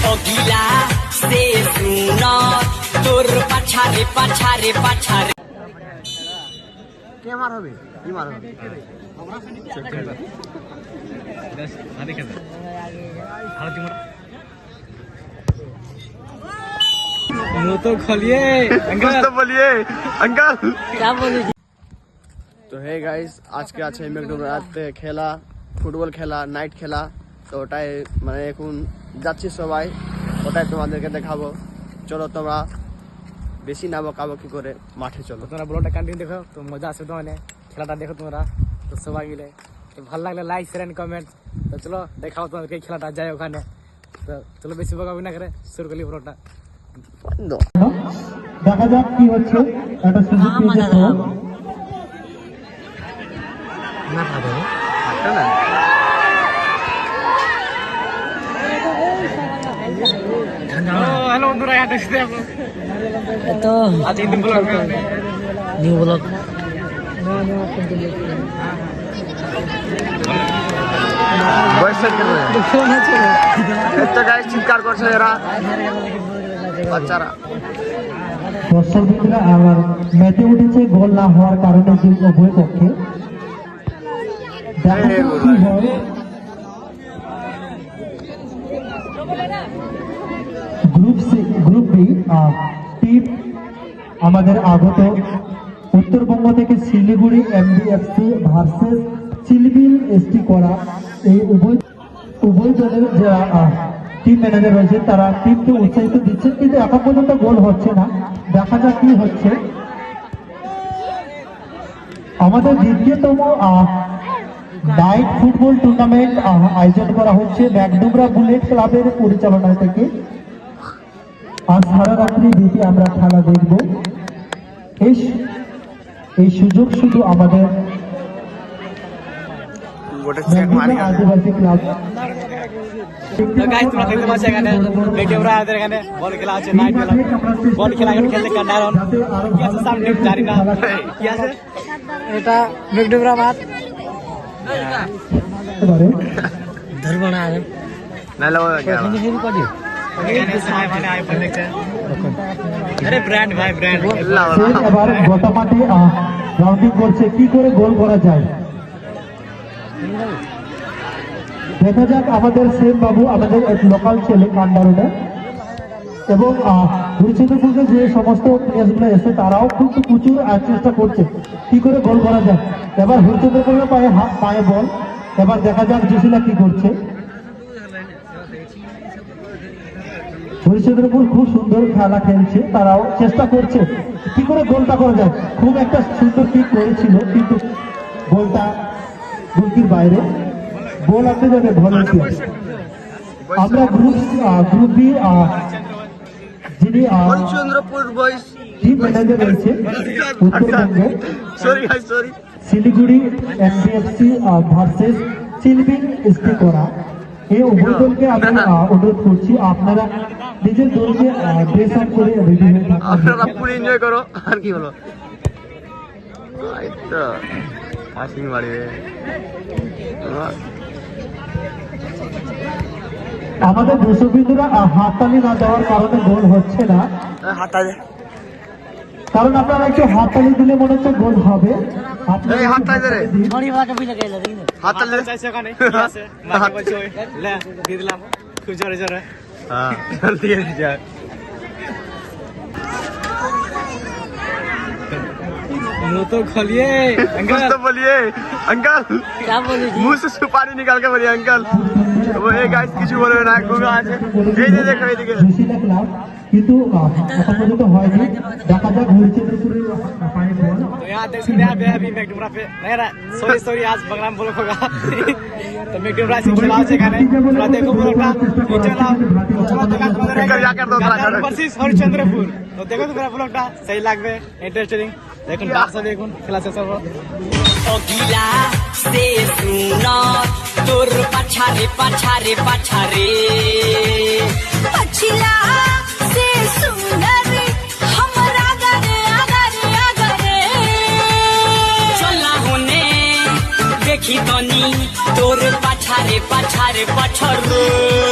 অগিলা সে শুন তোর পাছারে পাছারে পাছারে কে মার হবে কি মার হবে तो खोलिए कुछ तो बोलिए अंकल क्या बोली তো হে গাইস আজকে আছে ম্যাকডোনাল্ডসে খেলা ফুটবল খেলা নাইট খেলা তো ওটাই মানে এখন যাচ্ছি সবাই ওটাই তোমাদেরকে দেখাবো চলো তোমরা বেশি না বকাবকি করে মাঠে চলো তোমরা ব্লগটা কন্টিনিউ দেখো তো মজা আসবে তোমার খেলাটা দেখো তোমরা তো সবাই মিলে তো ভালো লাগলে লাইক শেয়ার এন্ড কমেন্ট তো চলো দেখাও তোমাদেরকে খেলাটা যায় ওখানে তো চলো বেশি বকাবকি না করে শুরু করি ব্লগটা দেখা যাক কি হচ্ছে একটা সুযোগ পেয়েছে না খাবে না हेलो बंधुरा यहाँ देखते हैं तो आज हिंदी ब्लॉग न्यू ब्लॉग বয়স সেট করে একটা গাইস চিৎকার করছে এরা বাচ্চারা দর্শকবৃন্দরা আমার ম্যাচে উঠেছে গোল না হওয়ার কারণে যে উভয় পক্ষে দেখা যাক কি হয় গ্রুপ বি টিম আমাদের আগত উত্তরবঙ্গ থেকে শিলিগুড়ি এমডিএফসি ভার্সেস চিলবিল এসটি করা এই উভয় দলের যারা টিম ম্যানেজার রয়েছে তারা টিমকে উৎসাহিত দিচ্ছেন কিন্তু এখন পর্যন্ত গোল হচ্ছে না দেখা যাক কি হচ্ছে আমাদের দ্বিতীয়তম নাইট ফুটবল টুর্নামেন্ট আয়োজন করা হচ্ছে ম্যাকডোনাল্ড বুলেট ক্লাবের পরিচালনা থেকে আজ সারা রাত্রি ব্যাপী আমরা খেলা দেখব এই সুযোগ শুধু আমাদের আদিবাসী ক্লাব गाइस তোমরা দেখতে পাচ্ছ এখানে মেকডোনাল্ডস আমাদের এখানে বল খেলা আছে নাইট খেলা বল খেলা এখন খেলতে কান্ডারন কি আছে সামনে জানি না কি আছে এটা মেকডোনাল্ডস মাঠ ধরবো না নাইলে हो गया अरे ब्रांड भाई ब्रांड এবার গোটা মাঠে রাউন্ডিং করছে কি করে গোল করা যায় দেখা যাক আমাদের সেম বাবু আমাদের লোকাল ছেলে কান্ডারুনে এবং হরিচন্দ্রপুরে যে সমস্ত প্লেয়ারগুলো এসে তারাও খুব প্রচুর চেষ্টা করছে কি করে গোল করা যায় এবার হরিচন্দ্রপুরের পায়ে বল এবার দেখা যাক জুসিলা কি করছে হরিচন্দ্রপুর খুব সুন্দর খেলা খেলছে তারাও চেষ্টা করছে কি করে গোলটা করা যায় খুব একটা সুন্দর কিক করেছিল কিন্তু গোলটা গোলকির বাইরে বল আসতে যাবে ভলেন্টিয়ার আমরা গ্রুপ বি যিনি হরিচন্দ্রপুর বয়স টিম ম্যানেজার রয়েছে উত্তরবঙ্গের sorry guys sorry Siliguri MDFC versus চিলবিল এসটি করা এই উভয় দলকে আমি অনুরোধ করছি আপনারা নিজের দলকে ড্রেস আপ করে রেডি হয়ে থাকুন আপনারা পুরো এনজয় করো আর কি হলো এই তো হাসি মারি রে আমাদের দর্শকবৃন্দরা হাততালি না দেওয়ার কারণে গোল হচ্ছে না হাততালি কারণ আপনারা একটু হাততালি দিলে মনে হচ্ছে গোল হবে এই হাততালি দে রে বড়ি বাটা বিলে গেল হাততালি দে চাইছে ওখানে কি আছে মাকে বলছো লে দিয়ে দিলাম খুব জোরে জোরে हां जल्दी जा मुंह तो खोलिए कुछ तो बोलिए अंकल क्या बोली मुंह से सुपारी निकाल के बोलिए अंकल वो एक गाइस কিছু বলবে না গুগা আছে এই যে দেখো এইদিকে জুসিলা ক্লাব কিন্তু এখন পর্যন্ত হয়নি দেখা যাক হরিচন্দ্রপুরের পায়ে বল तो यहाँ देख सकते हैं अभी मैकडोनाल्ड पे नहीं सॉरी आज बंगला में ब्लॉक होगा तो मैकडोनाल्ड से खिलाओ सेखाने थोड़ा देखो ब्लॉकটা नीचे लाओ कर जाकर दो तरह वर्सेस हरिचंद्रपुर तो देखो तुम्हारा ब्लॉकটা सही লাগবে इंटरेस्टिंग দেখুন ডাকসা দেখুন খেলা শেষ হবে অগিলা সে শুন তোর পাছারে পাছারে পাছারে পছিলা সে সুন্দর हमरा গরে আগরে আগরে চলা হোনে দেখি তনি তোর পাছারে পাছারে পাছরে